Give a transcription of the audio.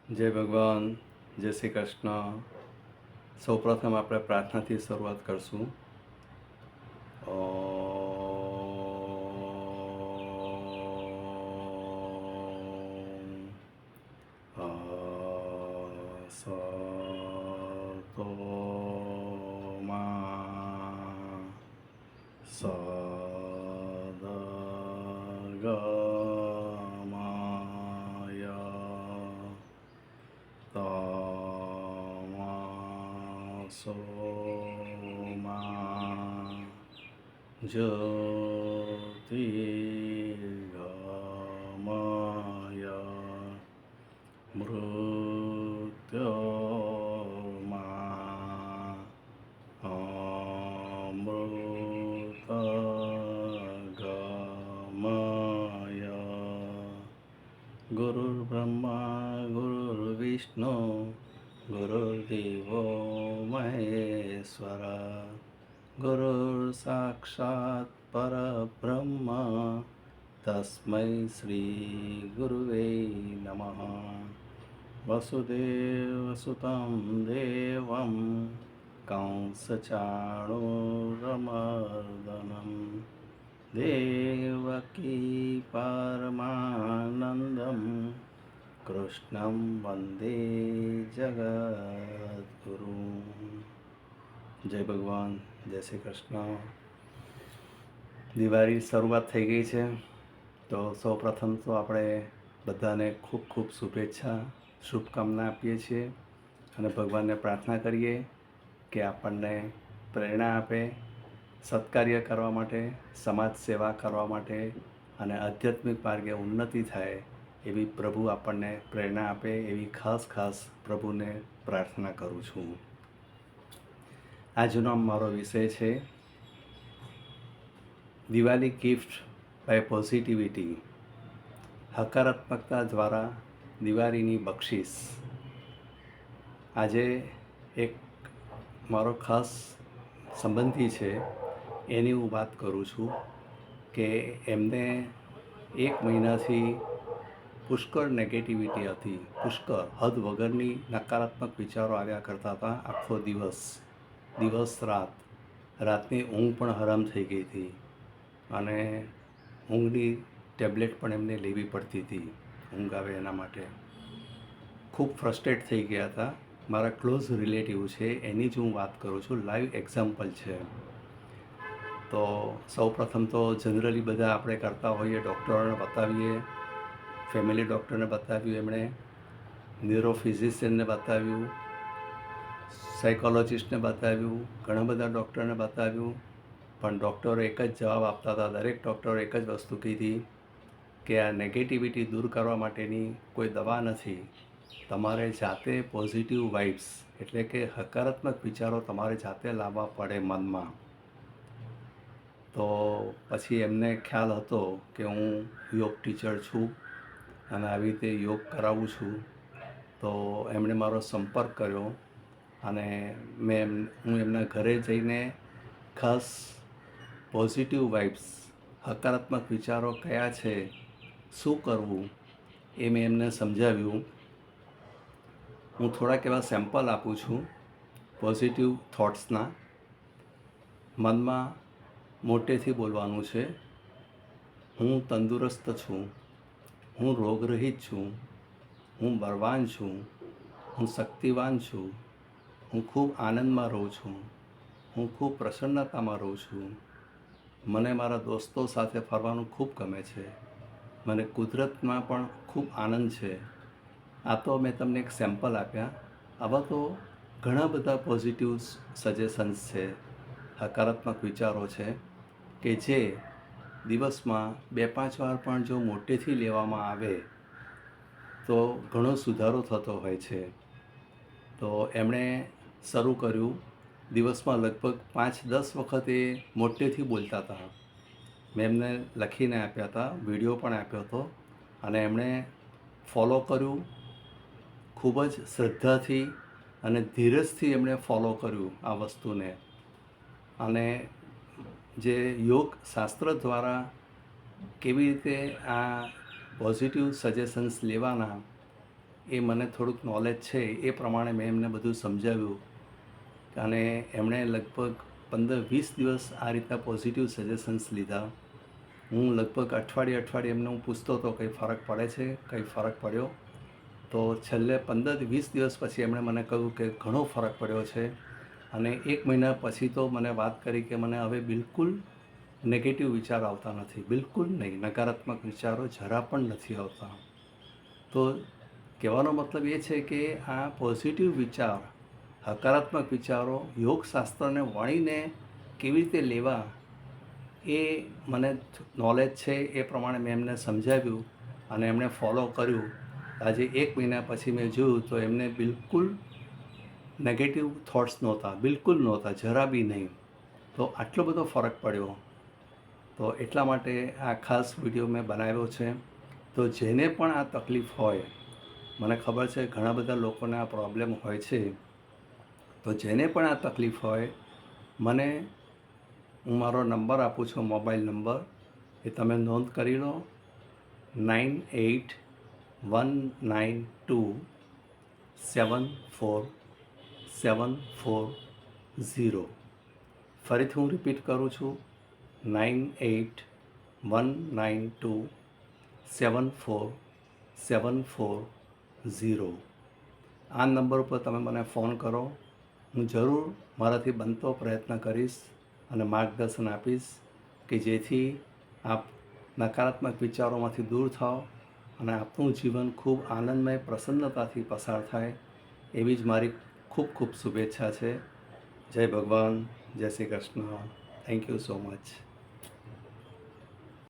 જય ભગવાન, જય શ્રી કૃષ્ણ. સૌપ્રથમ આપણે પ્રાર્થનાથી શરૂઆત કરશું. સતો મા સદગમાય તમસો મા જ્યોતિર્ગમય મૃત્યોર્મા અમૃતગમય ગુરુર્બ્રહ્મા ગુરુર્વિષ્ણુ ગુરુર્દેવો મહેશ્વર ગુરુર સાક્ષાત પરબ્રહ્મ તસ્મૈ શ્રી ગુરુવે નમઃ. વસુદેવસુतं દેવં કંસચાણૂરમર્દનમ દેવકી પરમાનંદમ કૃષ્ણં વંદે જગદ્ગુરુ. જય ભગવાન, જય શ્રી કૃષ્ણ. દિવાળી શરૂઆત થઈ ગઈ છે, તો સૌપ્રથમ તો આપણે બધાને ખૂબ ખૂબ શુભકામના આપીએ છીએ અને ભગવાનને પ્રાર્થના કરીએ કે આપણને પ્રેરણા આપે સત્કાર્ય કરવા માટે, સમાજ સેવા કરવા માટે અને આધ્યાત્મિક માર્ગે ઉન્નતિ થાય એવી પ્રભુ આપણને પ્રેરણા આપે એવી ખાસ પ્રભુને પ્રાર્થના કરું છું. આજનો મારો વિષય છે દિવાળી ગિફ્ટ બાય પોઝિટિવિટી. હકારાત્મકતા દ્વારા દિવાળીની બક્ષિસ. આજે એક મારો ખાસ સંબંધી છે, એની હું વાત કરું છું કે એમને 1 મહિનાથી પુષ્કળ નેગેટિવિટી હતી, પુષ્કળ હદ વગરની નકારાત્મક વિચારો આવ્યા કરતા હતા. આખો દિવસ રાતની ઊંઘ પણ હરામ થઈ ગઈ હતી અને ઊંઘની ટેબ્લેટ પણ એમને લેવી પડતી હતી ઊંઘ આવે એના માટે. ખૂબ ફ્રસ્ટ્રેટ થઈ ગયા હતા. મારા ક્લોઝ રિલેટિવ છે, એની જ હું વાત કરું છું, લાઈવ એક્ઝામ્પલ છે. તો સૌપ્રથમ તો જનરલી બધા આપણે કરતા હોઈએ, ડૉક્ટરોને બતાવીએ, ફેમિલી ડૉક્ટરને બતાવ્યું, એમણે ન્યુરોફિઝિશિયનને બતાવ્યું, સાયકોલોજિસ્ટને બતાવ્યું, ઘણા બધા ડૉક્ટરને બતાવ્યું, પણ ડૉક્ટરો એક જ જવાબ આપતા હતા. દરેક ડૉક્ટરો એક જ વસ્તુ કીધી કે આ નેગેટિવિટી દૂર કરવા માટેની કોઈ દવા નથી, તમારે જાતે પોઝિટિવ વાઇબ્સ એટલે કે હકારાત્મક વિચારો તમારે જાતે લાવવા પડે મનમાં. તો પછી એમને ખ્યાલ હતો કે હું યોગ ટીચર છું અને આવી રીતે યોગ કરાવું છું. તો એમણે મારો સંપર્ક કર્યો અને હું એમના ઘરે જઈને ખાસ પોઝિટિવ વાઇબ્સ, હકારાત્મક વિચારો કયા છે, શું કરવું એ મેં એમને સમજાવ્યું. હું થોડાક એવા સેમ્પલ આપું છું પોઝિટિવ થોટ્સના. મનમાં મોટેથી બોલવાનું છે, હું તંદુરસ્ત છું, હું રોગરહિત છું, હું બળવાન છું, હું શક્તિવાન છું, હું ખૂબ આનંદમાં રહું છું, હું ખૂબ પ્રસન્નતામાં રહું છું, મને મારા દોસ્તો સાથે ફરવાનું ખૂબ ગમે છે, મને કુદરતમાં પણ ખૂબ આનંદ છે. આ તો મેં તમને એક સેમ્પલ આપ્યા. આવા તો ઘણા બધા પોઝિટિવ સજેશન્સ છે, હકારાત્મક વિચારો છે કે જે દિવસમાં 2-5 વાર પણ જો મોટેથી લેવામાં આવે તો ઘણો સુધારો થતો હોય છે. તો એમણે શરૂ કર્યું, દિવસમાં લગભગ 5-10 વખત એ મોટેથી બોલતા હતા. મેં એમને લખીને આપ્યા હતા, વિડીયો પણ આપ્યો હતો અને એમણે ફોલો કર્યું. ખૂબ જ શ્રદ્ધાથી અને ધીરજથી એમણે ફોલો કર્યું આ વસ્તુને. અને જે યોગ શાસ્ત્ર દ્વારા કેવી રીતે આ પોઝિટિવ સજેશન્સ લેવાના એ મને થોડુંક નોલેજ છે એ પ્રમાણે મેં એમને બધું સમજાવ્યું અને એમણે લગભગ 15-20 દિવસ આ રીતના પોઝિટિવ સજેશન્સ લીધા. હું લગભગ અઠવાડિયે એમને હું પૂછતો હતો કંઈ ફરક પડે છે, કંઈ ફરક પડ્યો? તો છેલ્લે 15-20 દિવસ પછી એમણે મને કહ્યું કે ઘણો ફરક પડ્યો છે. અને 1 મહિના પછી તો મને વાત કરી કે મને હવે બિલકુલ નેગેટિવ વિચાર આવતા નથી, બિલકુલ નહીં, નકારાત્મક વિચારો જરા પણ નથી આવતા. તો કહેવાનો મતલબ એ છે કે આ પોઝિટિવ વિચાર, હકારાત્મક વિચારો યોગશાસ્ત્રને વણીને કેવી રીતે લેવા એ મને નોલેજ છે, એ પ્રમાણે મેં એમને સમજાવ્યું અને એમણે ફોલો કર્યું. આજે 1 મહિના પછી મેં જોયું તો એમને બિલકુલ નેગેટિવ થોટ્સ નહોતા, બિલકુલ નહોતા, જરા બી નહીં. તો આટલો બધો ફરક પડ્યો. તો એટલા માટે આ ખાસ વિડીયો મેં બનાવ્યો છે. તો જેને પણ આ તકલીફ હોય, મને ખબર છે ઘણા બધા લોકોને આ પ્રોબ્લેમ હોય છે, તો જેને પણ આ તકલીફ હોય મને હું મારો નંબર આપું છું, મોબાઈલ નંબર, એ તમે નોંધ કરી લો. 9819274740. ફરીથી હું રિપીટ કરું છું, 9819274740. આ નંબર ઉપર તમે મને ફોન કરો. હું જરૂર મારાથી બનતો પ્રયત્ન કરીશ અને માર્ગદર્શન આપીશ કે જેથી આપ નકારાત્મક વિચારોમાંથી દૂર થાઓ અને આપનું જીવન ખૂબ આનંદમય, પ્રસન્નતાથી પસાર થાય, એવી જ મારી ખૂબ ખૂબ શુભેચ્છા છે. જય ભગવાન, જય Shri Krishna. Thank you so much.